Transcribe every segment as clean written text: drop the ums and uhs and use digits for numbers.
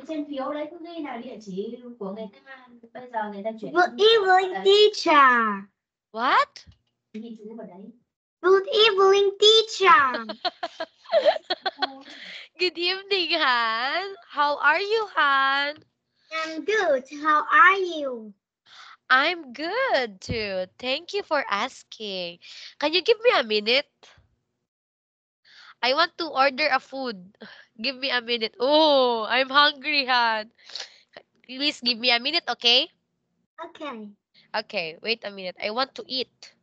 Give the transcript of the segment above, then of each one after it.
trên phiếu đấy cứ ghi là địa chỉ của người ta. Bây giờ người ta chuyển. Good evening, teacher. What? Ghi chú vào đấy. Good evening, teacher. Good evening, Han. How are you, Han? I'm good. How are you? I'm good too. Thank you for asking. Can you give me a minute? I want to order a food. Give me a minute. Oh, I'm hungry, Han. Please give me a minute, okay? Okay. Okay, wait a minute. I want to eat.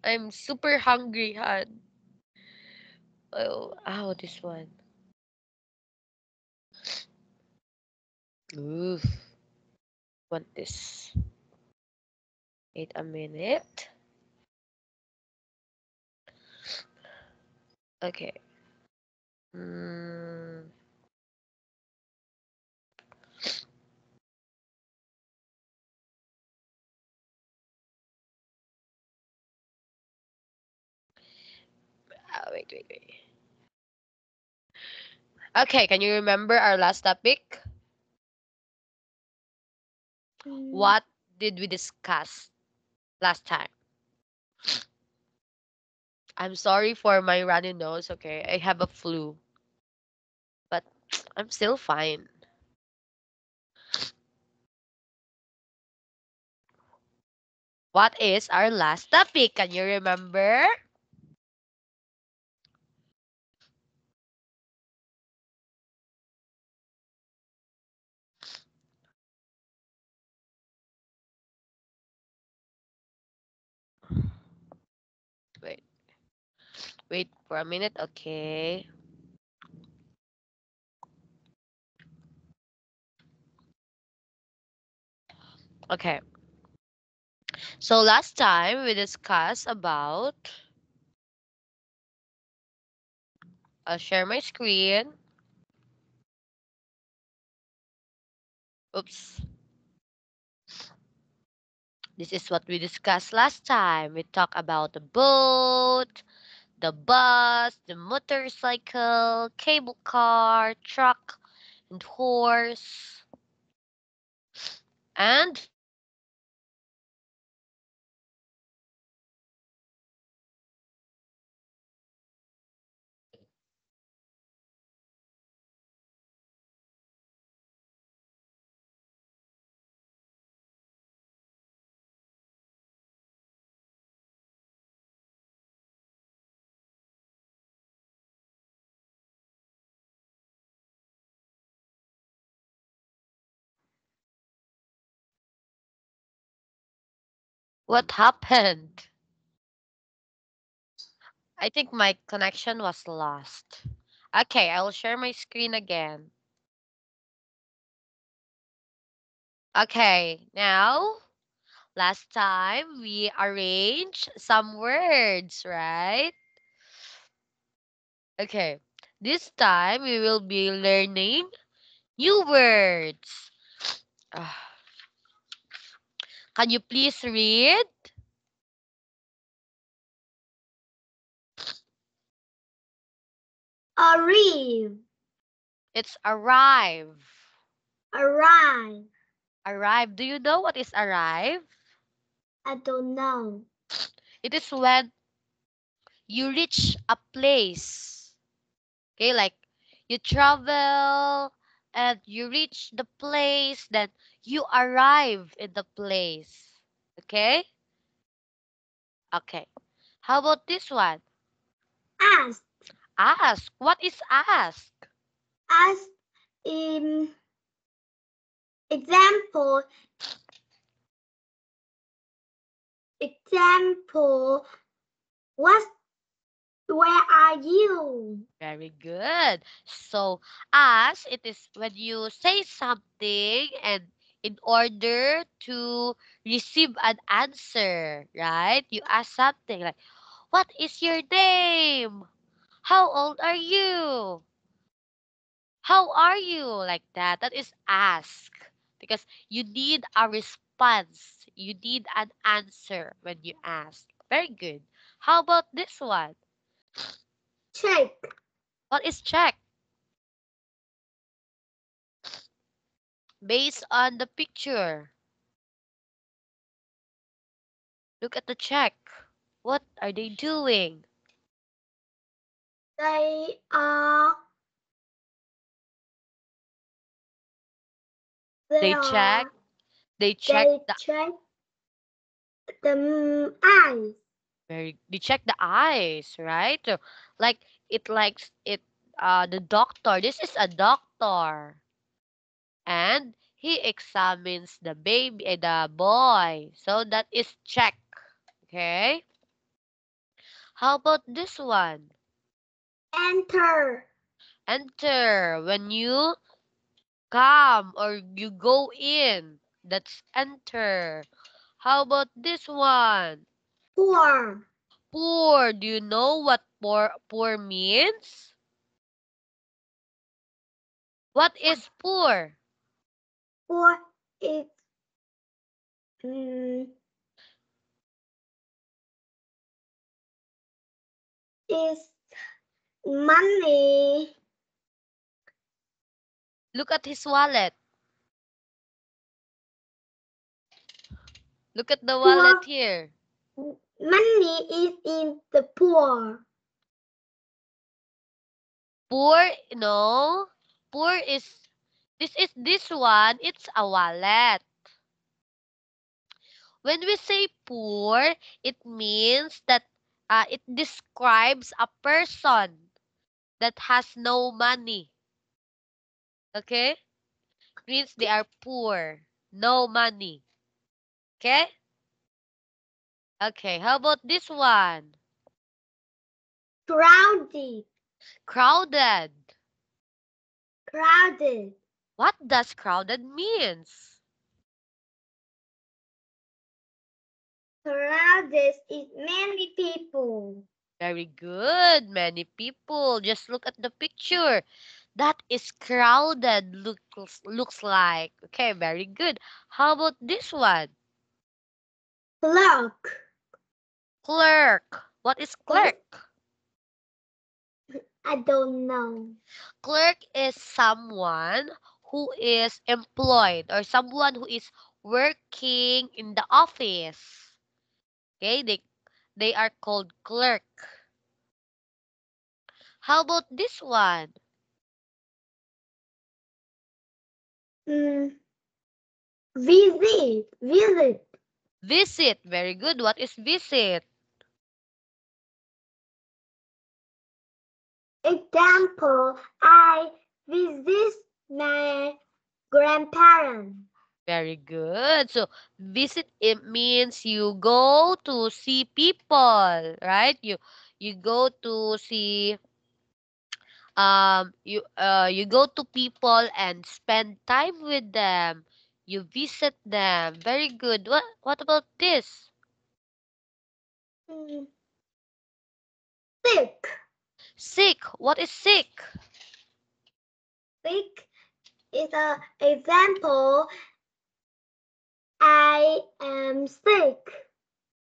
I'm super hungry, Han. Oh, ow, this one. Oof. Want this. Wait a minute. Okay. Mm. Wait. Okay, can you remember our last topic? What did we discuss last time? I'm sorry for my runny nose, okay? I have a flu. But I'm still fine. What is our last topic? Can you remember? Wait. Wait for a minute, okay? Okay. So last time we discussed about I'll share my screen. Oops. This is what we discussed last time. We talked about the boat, the bus, the motorcycle, cable car, truck, and horse. And what happened? I think my connection was lost. Okay, I'll share my screen again. Okay, now, last time we arranged some words, right? Okay, this time we will be learning new words. Ah, can you please read? Arrive. It's arrive. Arrive. Arrive. Do you know what is arrive? I don't know. It is when you reach a place. Okay, like you travel and you reach the place, then you arrive in the place. Okay? Okay. How about this one? Ask. Ask. What is ask? Ask in example. Example. Where are you? Very good. So, ask, it is when you say something and in order to receive an answer, right? You ask something like, what is your name? How old are you? How are you? Like that. That is ask. Because you need a response. You need an answer when you ask. Very good. How about this one? Check. What is check? based on the picture. Look at the check. What are they doing? They are. They check. They check They the check the eyes. they check the eyes, right? So, like it likes it. The doctor. This is a doctor, and he examines the baby, the boy. So that is check. Okay. How about this one? Enter. Enter. When you come or you go in, that's enter. How about this one? Pour. Poor. Do you know what poor means? What is poor? Pour is mm, is money. Look at his wallet. Look at the wallet here. Money is in the poor. Poor, no. Poor is this one, it's a wallet. When we say poor, it means that it describes a person that has no money. Okay? Means they are poor, no money. Okay? Okay, how about this one? Crowded. Crowded. Crowded. What does crowded means? Crowded is many people. Very good. Many people. Just look at the picture. That is crowded looks like. Okay, very good. How about this one? Clock. Clerk. What is clerk? I don't know. Clerk is someone who is employed or someone who is working in the office. Okay, they are called clerk. How about this one? Visit. Visit. Visit. Very good. What is visit? Example, I visit my grandparents. Very good. So visit it means you go to see people, right? You go to see you go to people and spend time with them. You visit them. Very good. What about this? Mm, Sick. Sick. What is sick? Sick is an example. I am sick.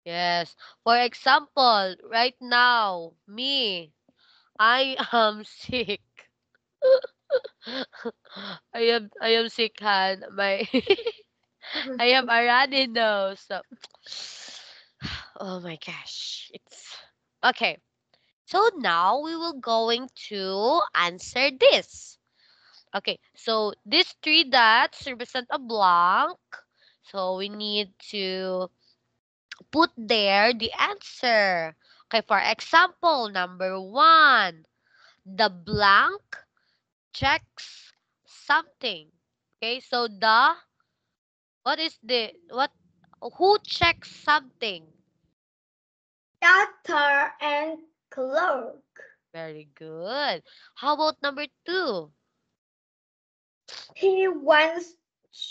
Yes. For example, right now, me, I am sick. I am sick, Han. My I have a runny nose. So, oh my gosh, it's okay. So now we will going to answer this. Okay, so these three dots represent a blank. So we need to put there the answer. Okay, for example, number 1, the blank checks something. Okay, so what is the what who checks something? Doctor and clerk. Very good. How about number 2? He wants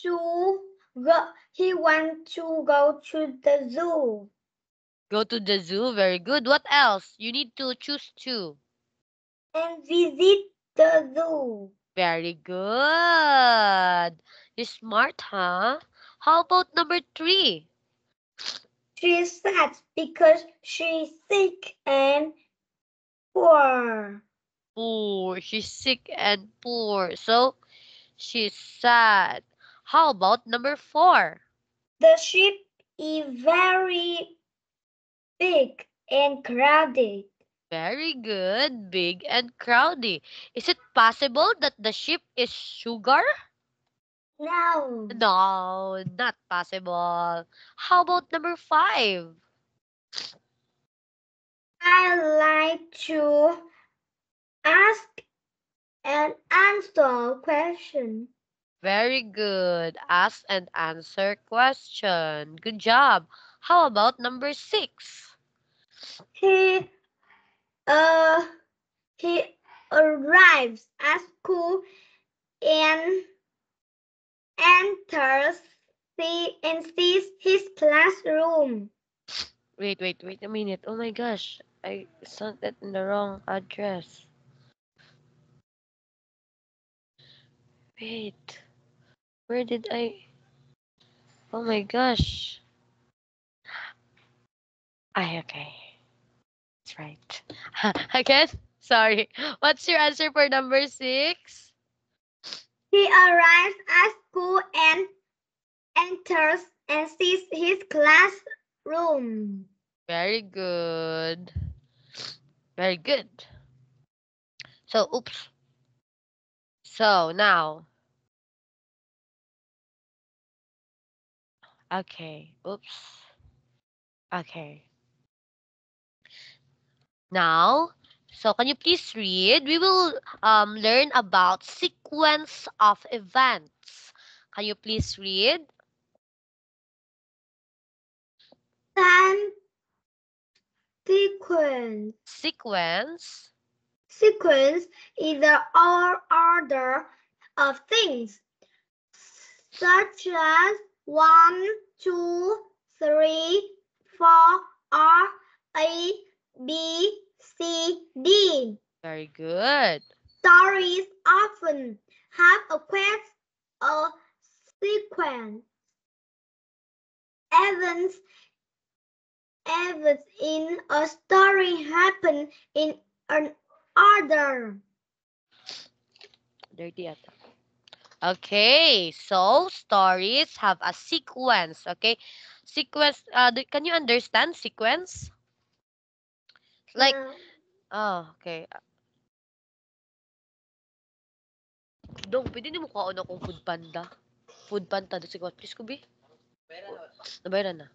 to go. He wants to go to the zoo Go to the zoo. Very good. What else? You need to choose 2. and visit the zoo. Very good. You're smart, huh? How about number 3? She's sad because she's sick and poor. Poor. She's sick and poor. So she's sad. How about number 4? The ship is very big and crowded. Very good. Big and crowded. Is it possible that the ship is sugar? No. No, not possible. How about number 5? I like to ask and answer questions. Very good. Ask and answer question. Good job. How about number 6? He uh he arrives at school and enters and sees his classroom. Wait a minute. Oh my gosh. I sent it in the wrong address. Wait. Where did I? Oh my gosh. Okay. That's right. Again? Sorry. What's your answer for number 6? He arrives at school and enters and sees his classroom. Very good. Very good. So, oops. So, now. Okay. Oops. Okay. Now, so can you please read? We will learn about sequence of events. Can you please read? Time sequence. Sequence. Sequence is the order of things, such as 1, 2, 3, 4, or A, B, C, D. Very good. Stories often have a sequence. Events in a story happen in an order. Dirty ata. Okay, so stories have a sequence. Okay, sequence. Can you understand sequence? Like, okay. Dong, pwede ni mo kaon akong food panda. Food panda. Sige, please ko, be. Nabayaran na.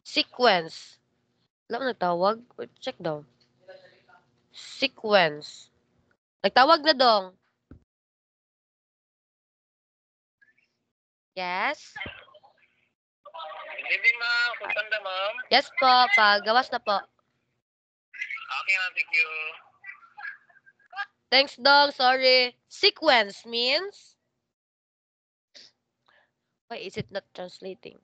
Sequence. Alam mo nagtawag? Check daw. Sequence. Nagtawag na dong. Yes? Good evening, ma'am. Pagkanda, ma'am. Yes po, pagawas na po. Okay, ma'am. Thank you. Thanks, dong. Sorry. Sequence means? Why is it not translating?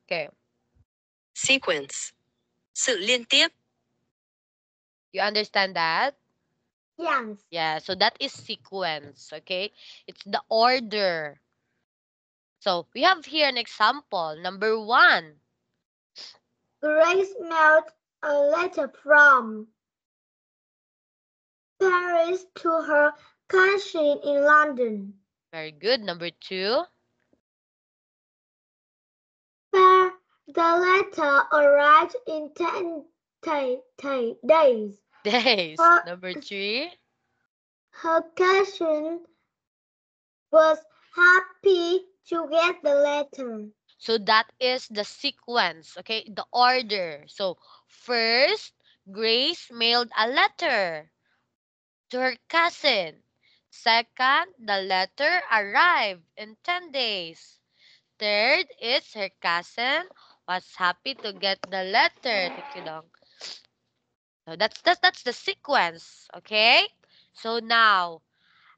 Okay. Sequence. Sự liên tiếp. You understand that? Yes. Yeah, so that is sequence, okay? It's the order. So, we have here an example. Number 1. Grace mailed a letter from Paris to her cousin in London. Very good. Number 2. Where the letter arrived in 10 days. Days. Her- Number 3. Her cousin was happy to get the letter. So that is the sequence, okay? The order. So first, Grace mailed a letter to her cousin. Second, the letter arrived in 10 days. Third is her cousin was happy to get the letter. Thank you, Dong. So that's the sequence, okay? So now,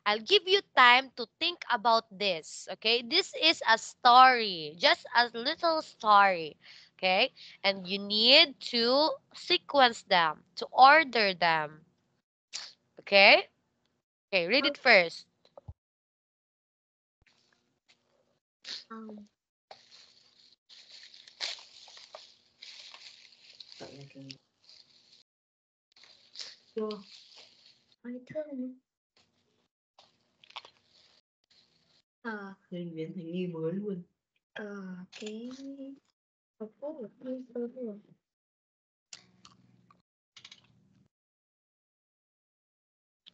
I'll give you time to think about this, okay? This is a story, just a little story, okay? And you need to sequence them, to order them, okay? Okay, read it first. Ai thương. Nên biến thành nghi mới luôn. Cái học phố của tôi sớm rồi.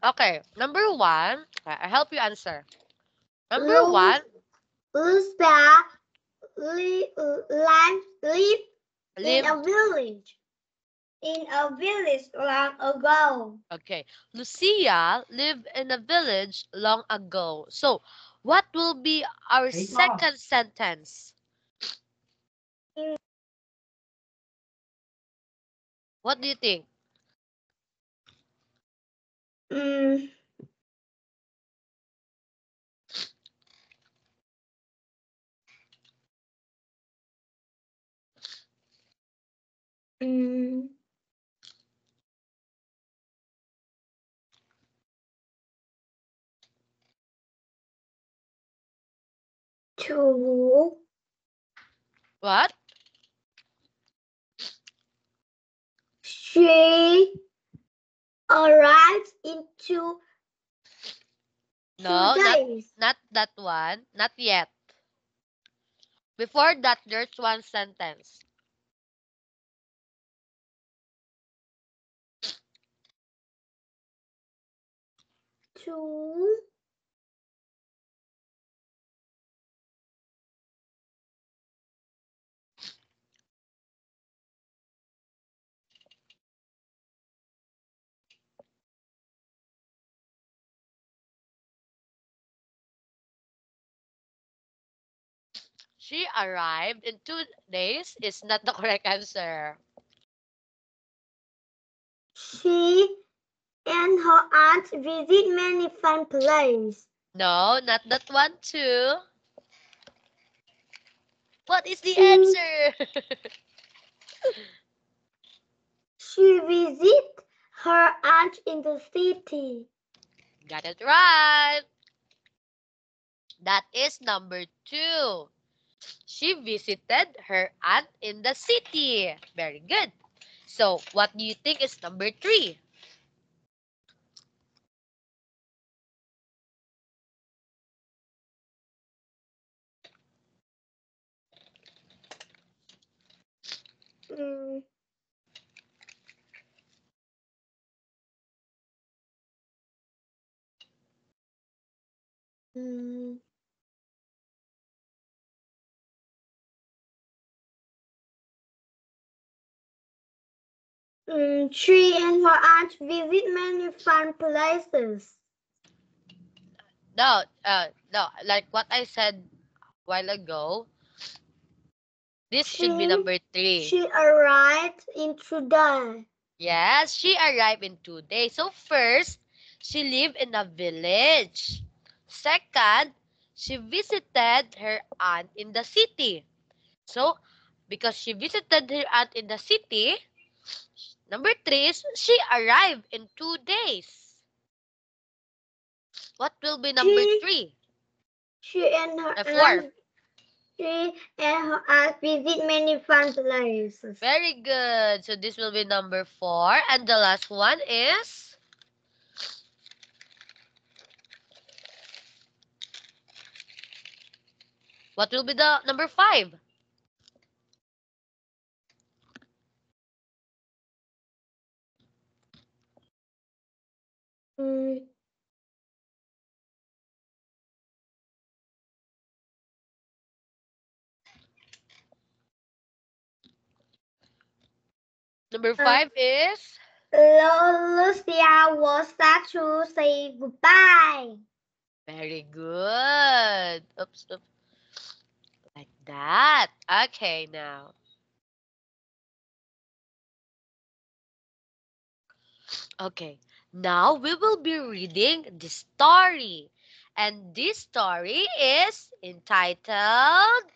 Okay, number 1. I help you answer. Number 1. Lucia live in a Live. village. In a village long ago. Okay. Lucia lived in a village long ago. So, what will be our Thấy chưa? second sentence? What do you think? To What? she arrives in two No, days. not that one. Not yet. Before that, there's one sentence. To She arrived in 2 days is not the correct answer. she and her aunt visit many fun places. No, not that one too. What is the She- answer? She visits her aunt in the city. Got it right. That is number 2. She visited her aunt in the city. Very good. So, what do you think is number 3? She and her aunt visit many fun places. No, like what I said a while ago. This should be number 3. She arrived in 2 days. Yes, she arrived in 2 days. So first, she lived in a village. Second, she visited her aunt in the city. So, because she visited her aunt in the city, number 3 is she arrived in 2 days. What will be number 3? She and her 4. aunt visit many fun places. Very good. So this will be number 4. And the last one is? What will be the number 5? Number 5 is? Lucia was sad to say goodbye. Very good. Oops. Like that. Okay, now. Okay. Now we will be reading the story. And this story is entitled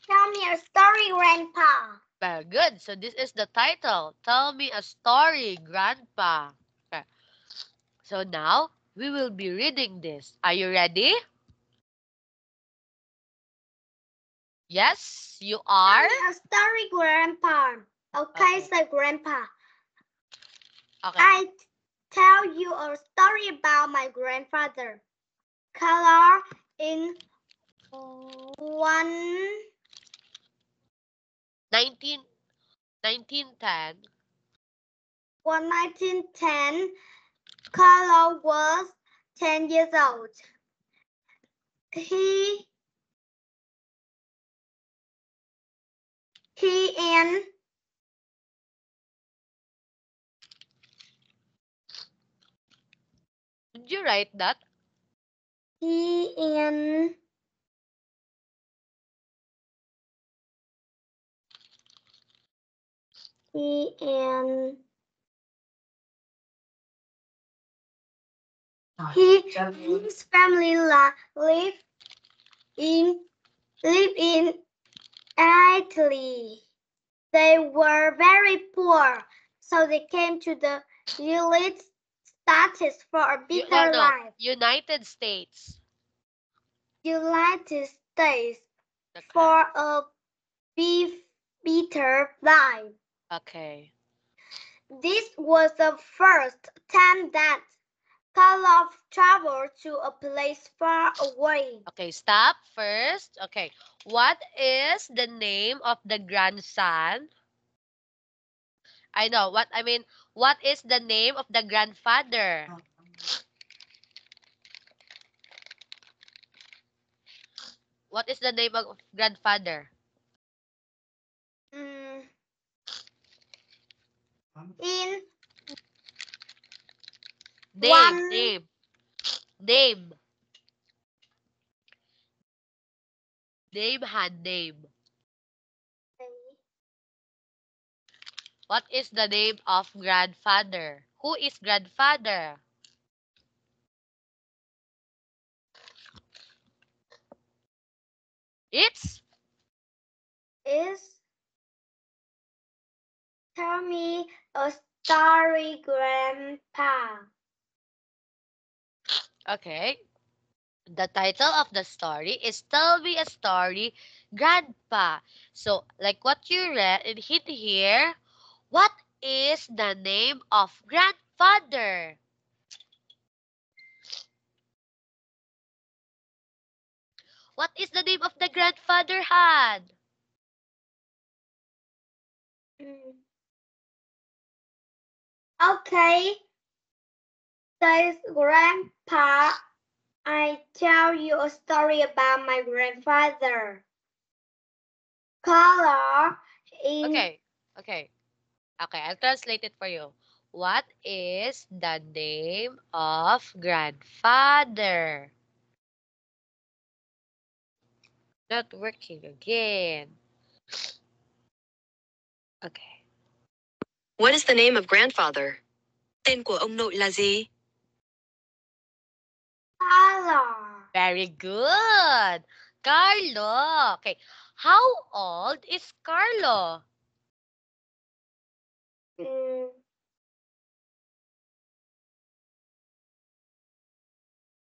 Tell me a story, Grandpa. Very good. So this is the title. Tell me a story, Grandpa. Okay. So now we will be reading this. Are you ready? Yes, you are. Tell me a story, Grandpa. Okay, Okay. say Grandpa. Okay. I tell you a story about my grandfather. Color in 1910. 1910. Color was 10 years old. He and Did you write that? he and he and his family live in Italy. They were very poor, so they came to the United States for a better life. United States. United States Okay. for a better life. Okay. This was the first time that Koloff traveled to a place far away. Okay, stop first. Okay. What is the name of the grandson? I know. What is the name of the grandfather? What is the name of grandfather? In Name. Name, hand, name. What is the name of grandfather? Who is grandfather? It's Tell me a story, Grandpa. okay. The title of the story is Tell Me a Story, Grandpa. So, like what you read in here, what is the name of grandfather? What is the name of the grandfather, Han? Okay, says Grandpa. I tell you a story about my grandfather. Color in Okay, I'll translate it for you. What is the name of grandfather? Not working again. Okay. What is the name of grandfather? Tên của ông nội là gì? color. Very good. Carlo. Okay. How old is Carlo?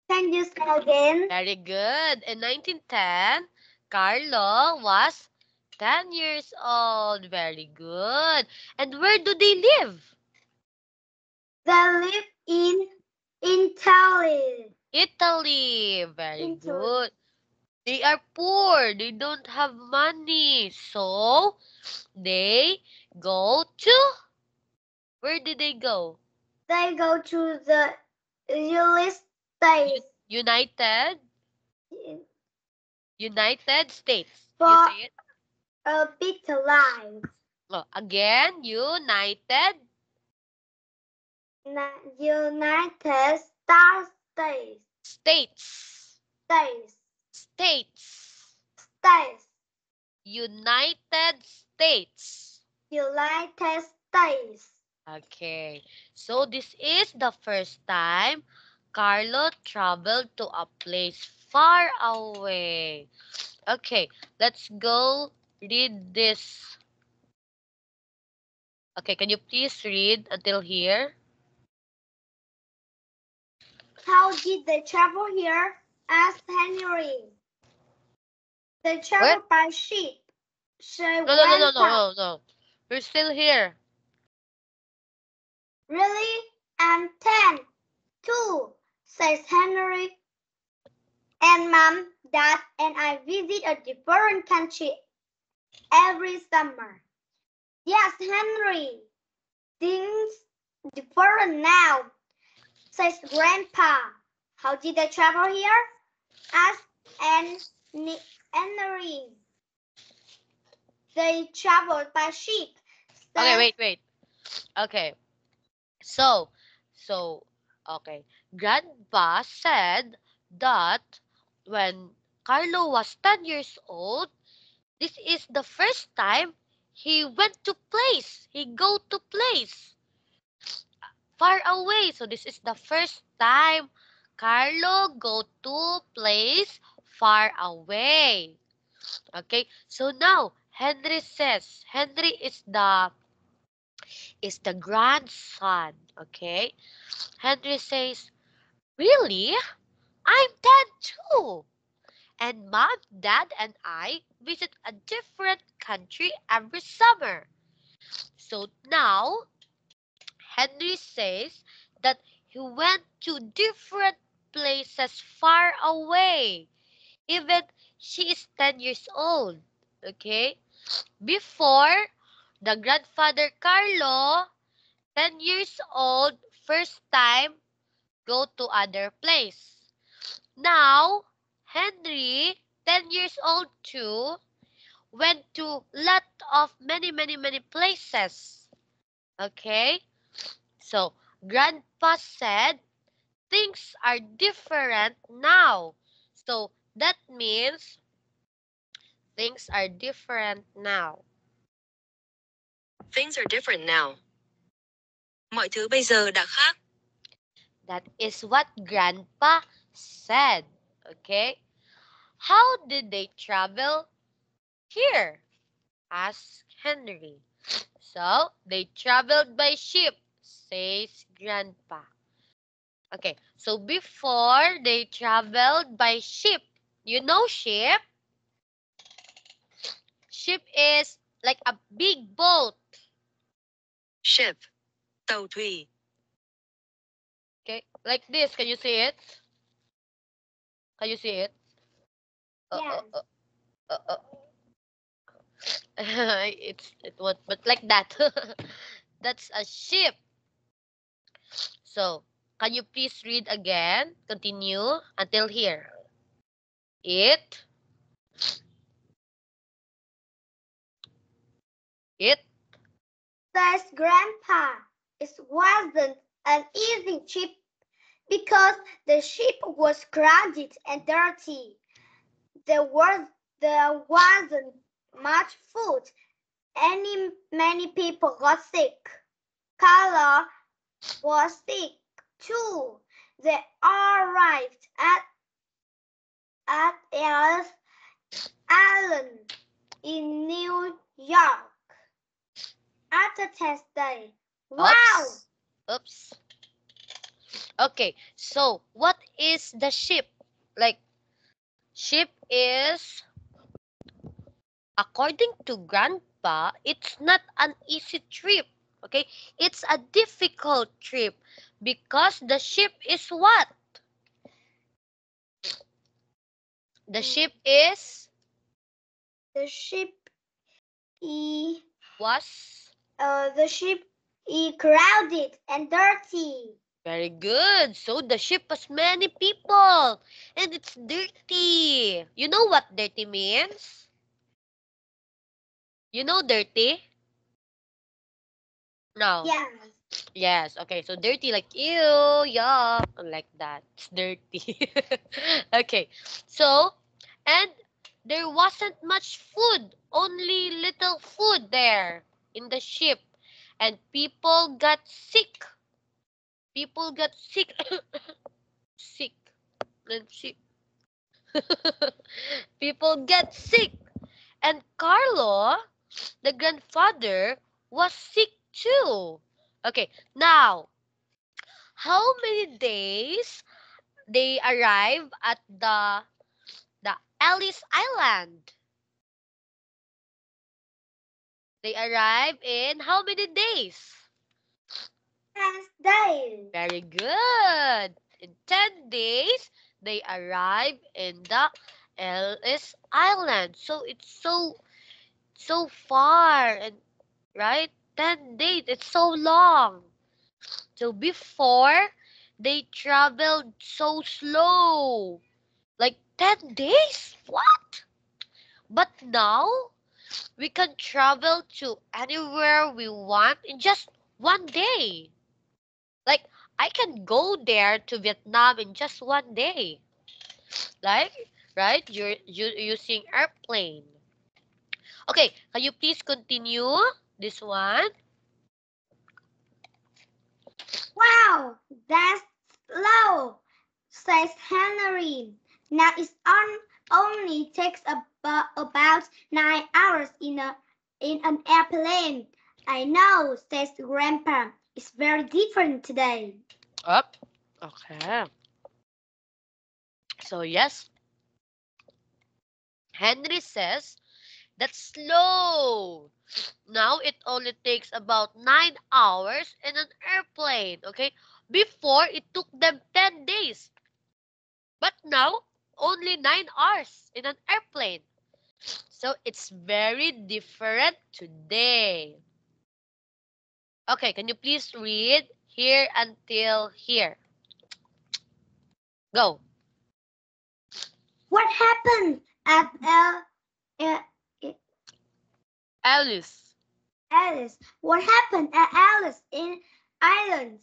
10 years again. Very good. In 1910, Carlo was 10 years old. Very good. And where do they live? They live in Italy. Italy. Very good. They are poor. They don't have money. So, they go to... Where did they go? They go to the United States. United States. For You say it? a better life. Oh, again, United United States. States. States. States. States. United States. United States. Okay. So this is the first time Carlo traveled to a place far away. Okay, let's go read this. Okay, can you please read until here? How did they travel here? Asked Henry. They travel by ship. Say Grandpa. No. We're still here. Really? And 10, 2, says Henry. And Mom, Dad, and I visit a different country every summer. Yes, Henry. Things different now, says Grandpa. How did they travel here? Asked Henry. They traveled by ship. Okay, wait. Okay. So, okay. Grandpa said that when Carlo was 10 years old, this is the first time he went to place. He go to place far away. So this is the first time Carlo go to place far away. Okay. So now Henry says, Henry is the grandson. Okay. Henry says, really? I'm 10 too. And Mom, Dad, and I visit a different country every summer. So now, Henry says that he went to different places far away. Even she is 10 years old. Okay? Before, the grandfather Carlo, 10 years old, first time go to other place. Now, Henry, 10 years old too, went to lot of many places. Okay? So, Grandpa said things are different now. So, that means things are different now. Things are different now. Mọi thứ bây giờ đã khác. That is what Grandpa said. Okay? How did they travel here? Asked Henry. So, they traveled by ship, says Grandpa. Okay, so before they traveled by ship. You know ship? Ship is like a big boat. Ship. Tàu thủy. Okay, like this. Can you see it? Can you see it? Yeah. It was, but like that. That's a ship. So, can you please read again? Continue until here. It Says Grandpa. It wasn't an easy trip because the ship was crowded and dirty. There wasn't much food. Many people got sick. Carla was sick too. They arrived at Ellis Island in New York after test day. Wow! Oops. Okay, so what is the ship? Like, ship is, according to Grandpa, it's not an easy trip. Okay, it's a difficult trip because the ship is what? The ship is The ship is crowded and dirty. Very good. So the ship has many people and it's dirty. You know what dirty means? You know dirty? No. Yes. Yes. Okay. So dirty, like ew, yuck, like that. It's dirty. Okay. So, and there wasn't much food. Only little food there in the ship. And people got sick. People got sick. Sick. And sick. People get sick. And Carlo, the grandfather, was sick too. Okay, now, how many days they arrive at the Ellis Island? They arrive in how many days? 10 days. Very good. In 10 days, they arrive in the Ellis Island. So it's so far and right? 10 days. It's so long. So before they traveled so slow. Like 10 days? What? But now we can travel to anywhere we want in just 1 day. Like I can go there to Vietnam in just 1 day. Like, right? You're using airplane. Okay, can you please continue this one? Wow, that's slow, says Henry. Now only takes about 9 hours in an airplane. I know, says Grandpa. It's very different today. Up. Okay. So yes, Henry says that's slow. Now it only takes about 9 hours in an airplane. Okay. Before it took them 10 days. But now only 9 hours in an airplane. So it's very different today. Okay, can you please read here until here? Go. What happened at Alice. Alice? What happened at Alice in Island?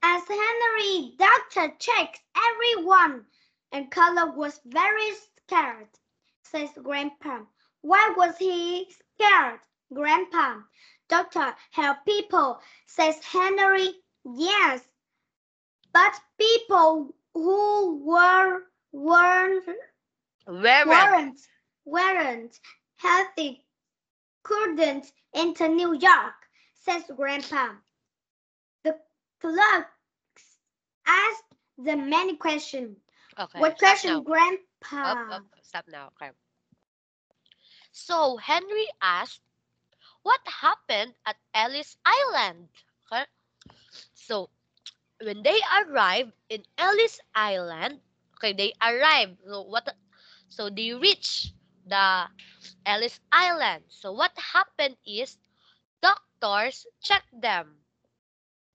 As Henry doctor checks everyone, and Carlo was very scared, says Grandpa. Why was he scared, Grandpa? Doctor help people, says Henry. Yes, but people who weren't weren't healthy couldn't enter New York, says Grandpa. The clerks asked them many questions. Okay. What stop question, now. Grandpa? Stop now. Okay. So Henry asked, what happened at Ellis Island? Okay. So when they arrived in Ellis Island, okay, they arrived. So they reached the Ellis Island. So what happened is doctors checked them.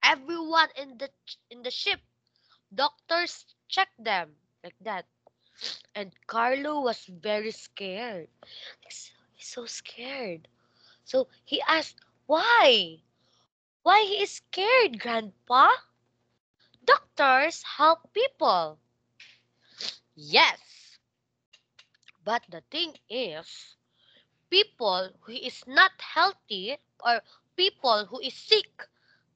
Everyone in the ship, doctors checked them like that. And Carlo was very scared. He's so scared. So he asked, why? Why he is scared, Grandpa? Doctors help people. Yes. But the thing is, people who is not healthy or people who is sick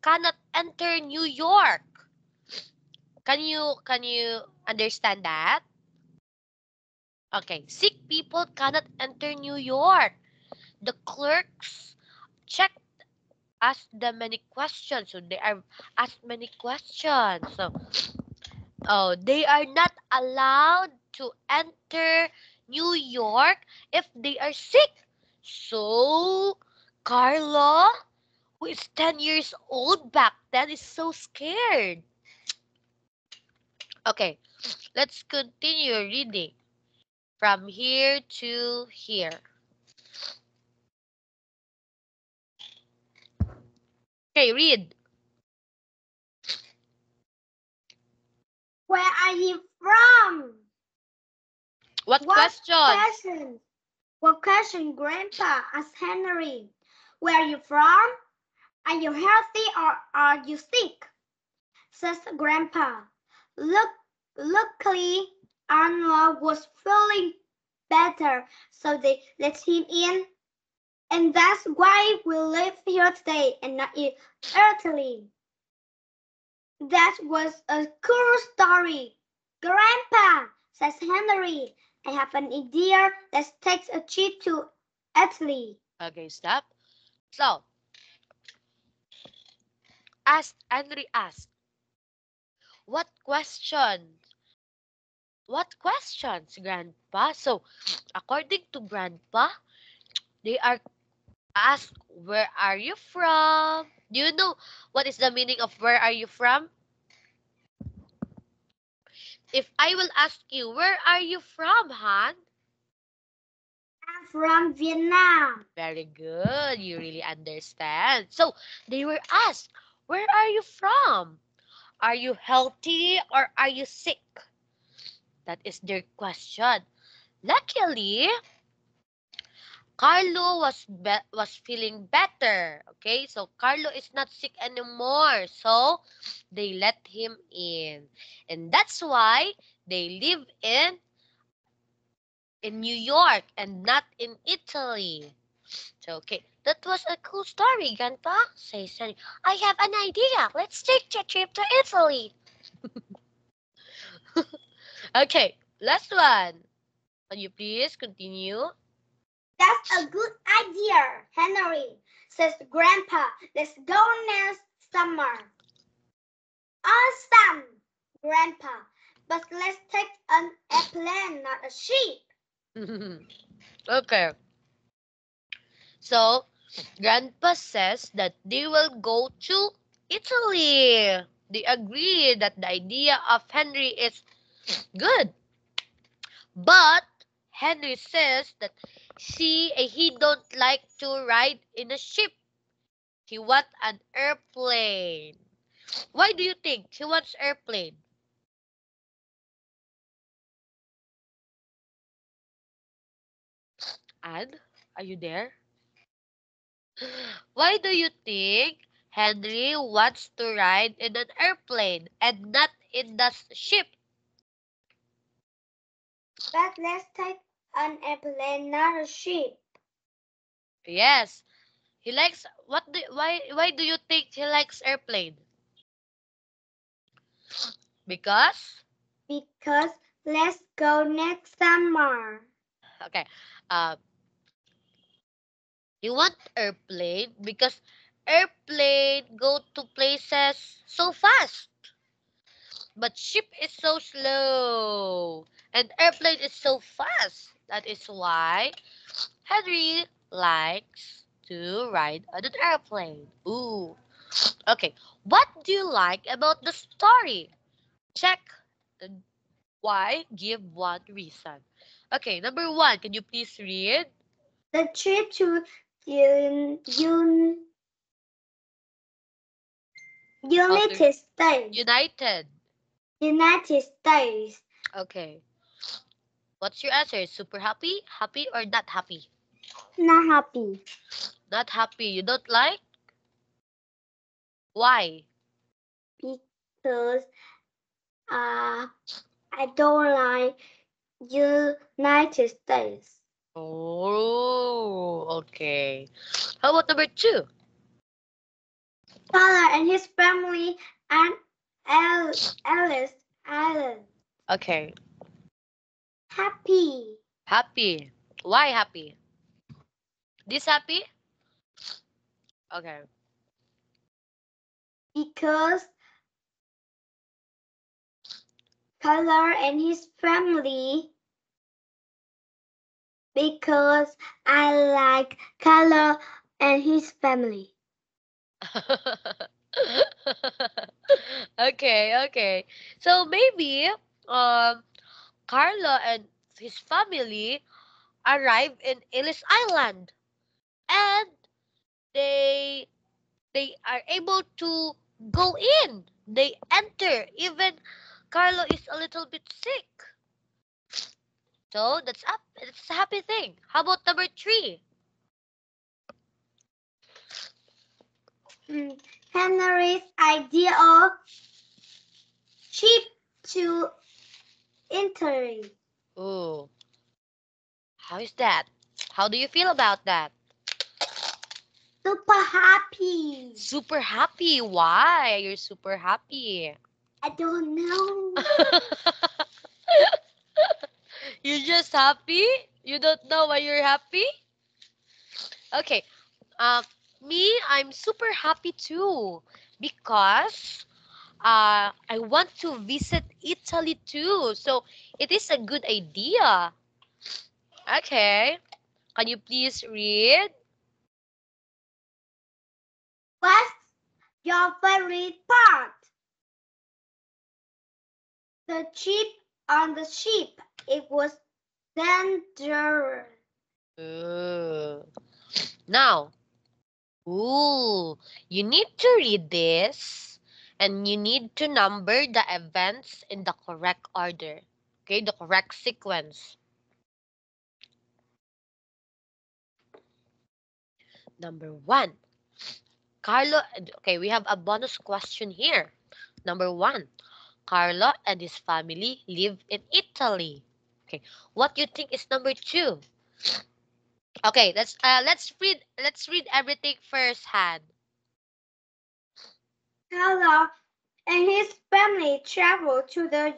cannot enter New York. Can you understand that? Okay, sick people cannot enter New York. The clerks checked, asked them many questions. So they are asked many questions. So they are not allowed to enter New York if they are sick. So Carlo, who is 10 years old back then, is so scared. Okay, let's continue reading from here to here. Okay, read. Where are you from? What question? What question, Grandpa? Asked Henry. Where are you from? Are you healthy or are you sick? Says Grandpa. Luckily, Arnold was feeling better, so they let him in. And that's why we live here today and not in Italy. That was a cool story. Grandpa, says Henry, I have an idea. Let's take a trip to Italy. Okay, stop. So, Henry asked, what question? What questions, Grandpa? So, according to Grandpa, they are ask, where are you from? Do you know what is the meaning of where are you from? If I will ask you, where are you from, Han? I'm from Vietnam. Very good. You really understand. So they were asked, where are you from? Are you healthy or are you sick? That is their question. Luckily, Carlo was feeling better. Okay, so Carlo is not sick anymore. So they let him in, and that's why they live in New York and not in Italy. So okay, that was a cool story, Grandpa. Says Sunny. I have an idea. Let's take a trip to Italy. Okay, last one. Can you please continue? That's a good idea, Henry, says Grandpa. Let's go next summer. Awesome, Grandpa. But let's take an airplane, not a ship. Okay. So, Grandpa says that they will go to Italy. They agree that the idea of Henry is good. But Henry says that he don't like to ride in a ship. He wants an airplane. Why do you think he wants airplane? Anne, are you there? Why do you think Henry wants to ride in an airplane and not in the ship? But let's take an airplane, not a ship. Yes, he likes why do you think he likes airplane? Because Because let's go next summer. okay, um you want airplane because airplane go to places so fast, but ship is so slow and airplane is so fast. That is why Henry likes to ride on an airplane. Ooh. Okay. What do you like about the story? Check the why. Give one reason. Okay. Number one. Can you please read? The trip to United States. United. United States. Okay. What's your answer? Super happy? Happy or not happy? Not happy. Not happy. You don't like? Why? Because I don't like United States. Oh, okay. How about number two? Father and his family and Ellis Island. Okay. Happy. Happy. Why happy? This happy? Okay. Because Color and his family. Because I like Color and his family. Okay, okay. So maybe Carlo and his family arrived in Ellis Island and they they are able to go in. They enter. Even Carlo is a little bit sick. So that's up. It's a happy thing. How about number three? Henry's idea of ship to Italy. Ooh, how is that? How do you feel about that? Super happy. Super happy. Why? You're super happy. I don't know. You're just happy? You don't know why you're happy? Okay. Um, I'm super happy too because I want to visit Italy too. So it is a good idea. Okay. Can you please read? What's your favorite part? The chip on the ship. It was dangerous. Now, you need to read this and you need to number the events in the correct order. Okay, the correct sequence. Number 1. Carlo, okay, we have a bonus question here. Number 1. Carlo and his family live in Italy. Okay, what do you think is number 2? Okay, let's read everything first hand. Carlo and his family traveled to the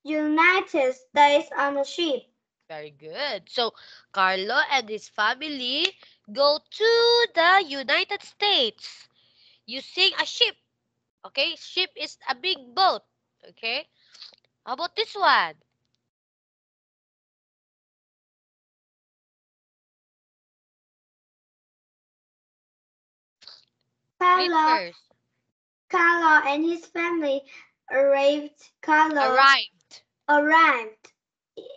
United States on a ship. Very good. So, Carlo and his family go to the United States using a ship. Okay, ship is a big boat. Okay, how about this one? Read first. Carlo and his family arrived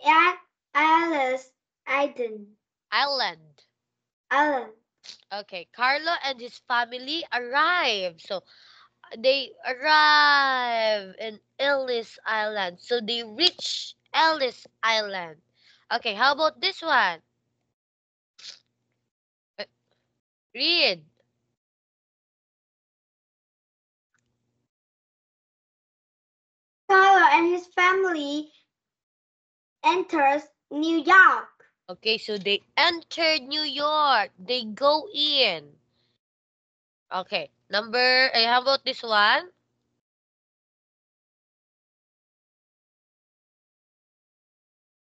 at Ellis Island. Island. Okay, Carlo and his family arrive. So, they arrive in Ellis Island. So, they reach Ellis Island. Okay, how about this one? Read. Carlo and his family enters New York. Okay, so they entered New York. They go in. Okay, how about this one?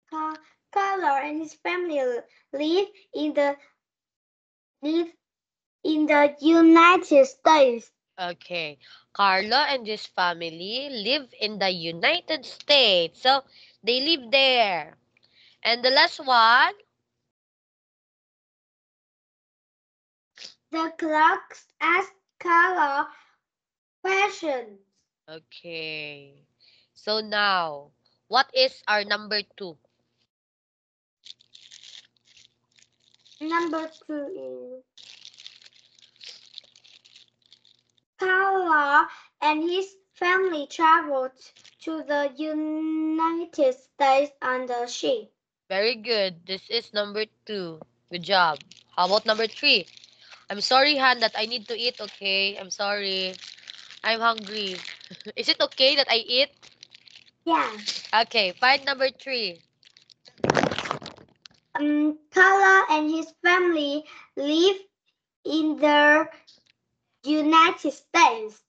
Carlo and his family live in the United States. Okay, Carlo and his family live in the United States. So, they live there. And the last one? The clerks ask Carlo questions. Okay. So now, what is our number 2? Number 2 is Carlo and his family traveled to the United States on the ship. Very good. This is number 2. Good job. How about number 3? I'm sorry, Han, that I need to eat, okay? I'm sorry. I'm hungry. Is it okay that I eat? Yeah. Okay, find number 3. Carlo and his family live in the United States.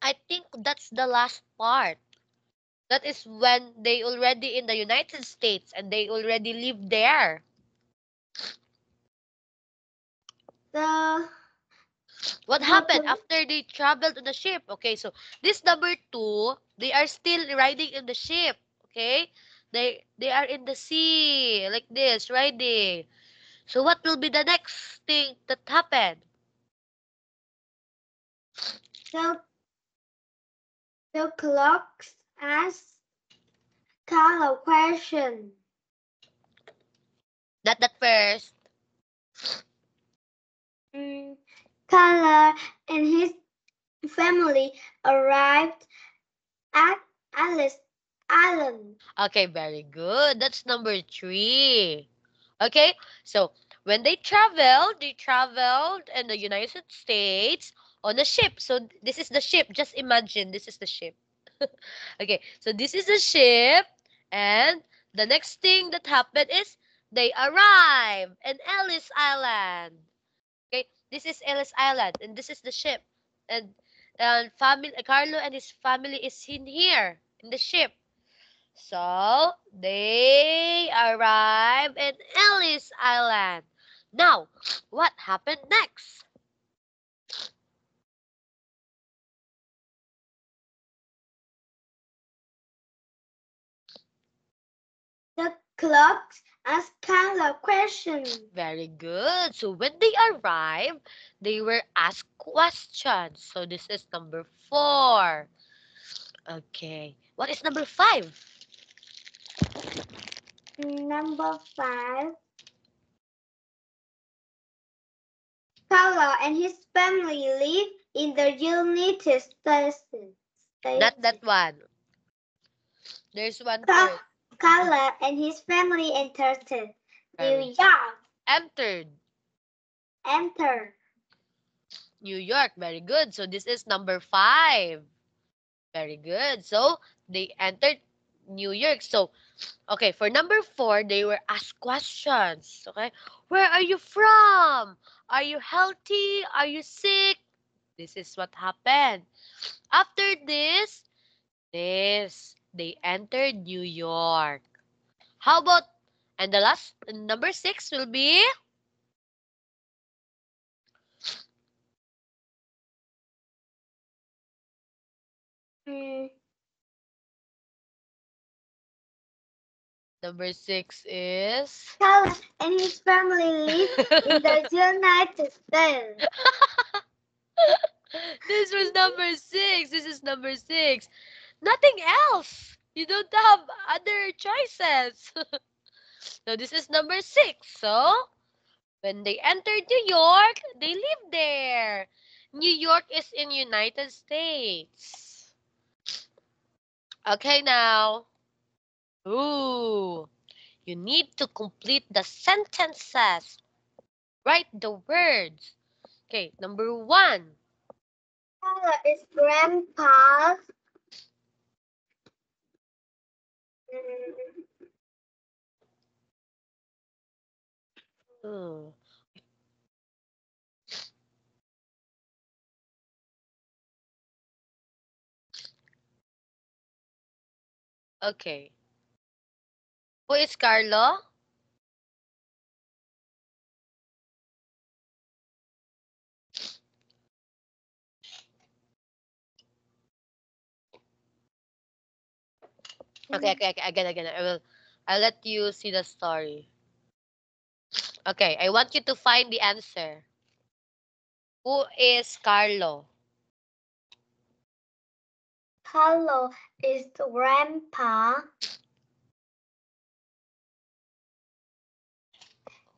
I think that's the last part. That is when they already in the United States and they already live there. What happened after they traveled on the ship? Okay, so this number 2, they are still riding in the ship. Okay, they are in the sea like this, riding. So what will be the next thing that happened? The clerks ask Carlo question. Not that first. Carlo and his family arrived at Ellis Island. Okay, very good. That's number 3. Okay, so when they traveled in the United States on a ship. So this is the ship. Just imagine this is the ship. Okay, so this is the ship, and the next thing that happened is they arrive in Ellis Island. Okay, this is Ellis Island, and this is the ship, and family Carlo and his family is in here in the ship. So they arrive in Ellis Island. Now, what happened next? The clerks Ask Carla question. Very good. So when they arrived, they were asked questions. So this is number 4. Okay. What is number 5? Number 5. Carla and his family live in the United States. Not that one. There's one Ca- third. Carla and his family entered New York. Entered Enter. New York. Very good. So this is number 5. Very good. So they entered New York. So, okay, for number 4, they were asked questions. Okay, where are you from? Are you healthy? Are you sick? This is what happened. After this, they entered New York. How about, and the last, number 6 will be, number 6 is, Carla and his family live in the United States. this was number 6. This is number 6. Nothing else. You don't have other choices. So this is number 6. So when they entered New York, they lived there. New York is in United States. Okay, now. Ooh. You need to complete the sentences. Write the words. Okay, number 1. Carla is grandpa's Oh. Okay. Who is Carlo? Okay, again. I'll let you see the story. Okay, I want you to find the answer. Who is Carlo? Carlo is the grandpa.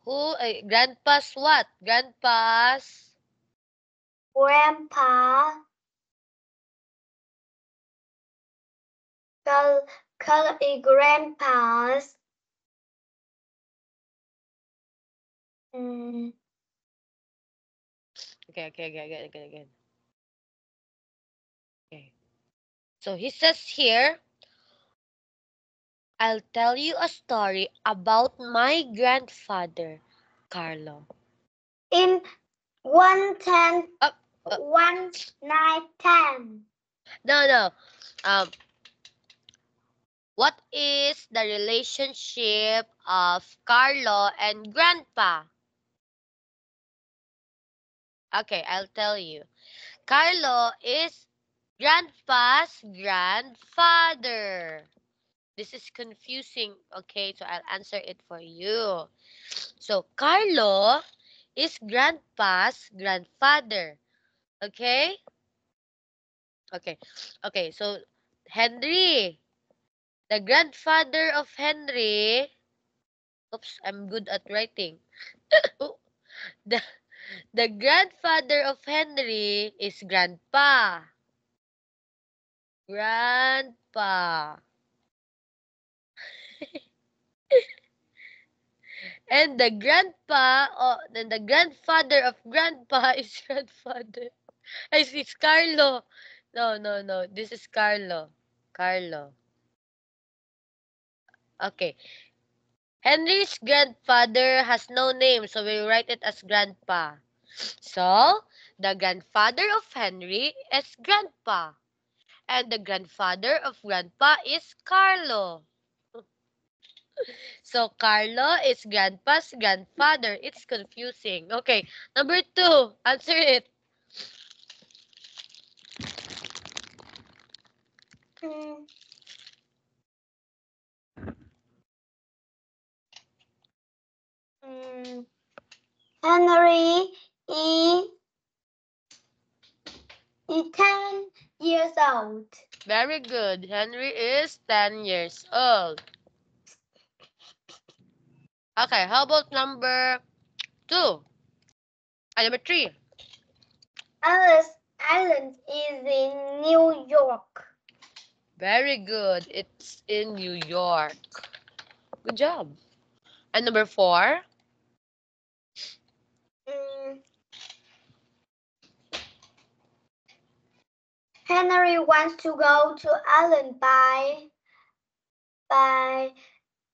Who? Grandpa's what? Grandpa's. Grandpa. Carlo is grandpa's. Okay, again. Okay. So he says here, I'll tell you a story about my grandfather, Carlo. In 110, Up. 1910. No. What is the relationship of Carlo and Grandpa? Okay, I'll tell you. Carlo is Grandpa's grandfather. This is confusing. Okay, so I'll answer it for you. So, Carlo is Grandpa's grandfather. Okay? Okay, so Henry, the grandfather of Henry. Oops, I'm good at writing. the, the grandfather of Henry is Grandpa. Grandpa. And the grandpa, then the grandfather of grandpa is grandfather. It's Carlo. No. This is Carlo. Carlo. Okay. Henry's grandfather has no name, so we write it as grandpa. So, the grandfather of Henry is grandpa. And the grandfather of grandpa is Carlo. So, Carlo is grandpa's grandfather. It's confusing. Okay, number 2. Answer it. Henry is 10 years old. Very good. Henry is 10 years old. Okay, how about number 2? Number 3. Ellis Island is in New York. Very good. It's in New York. Good job. And number 4? Henry wants to go to Ireland by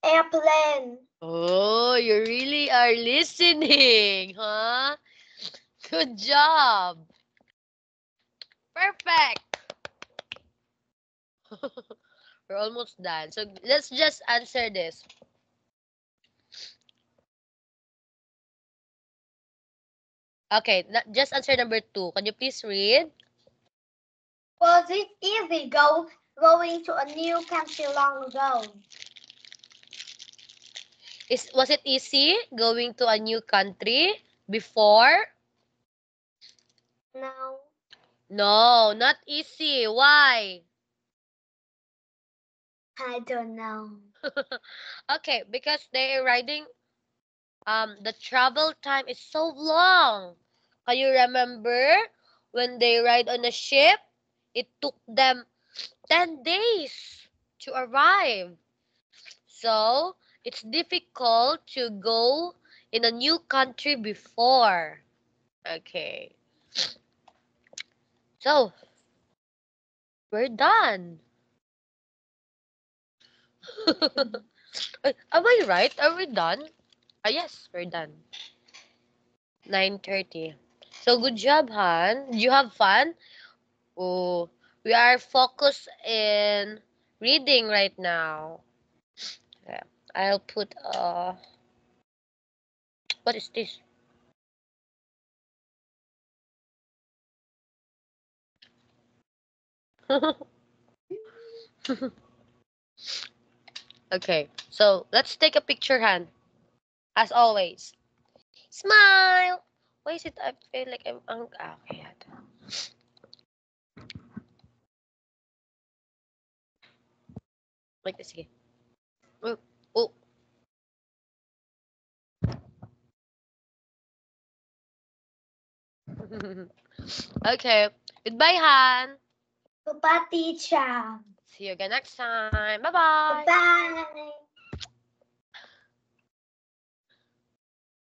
airplane. Oh, you really are listening, huh? Good job. Perfect. We're almost done. So let's just answer this. Okay, just answer number 2. Can you please read? Was it easy going to a new country long ago? Was it easy going to a new country before? No. No, not easy. Why? I don't know. Okay, because they're riding, the travel time is so long. Can you remember when they ride on a ship? It took them 10 days to arrive. So, it's difficult to go in a new country before. Okay. So, we're done. Am I right? Are we done? Yes, we're done. 9:30. So, good job, Han. Did you have fun? Oh, we are focused in reading right now. Yeah, I'll put, what is this? Okay, so let's take a picture, Han. As always. Smile! Why is it I feel like I'm okay. Like this. Oh, oh. Okay. Goodbye, Han. Goodbye, teacher. See you again next time. Bye-bye.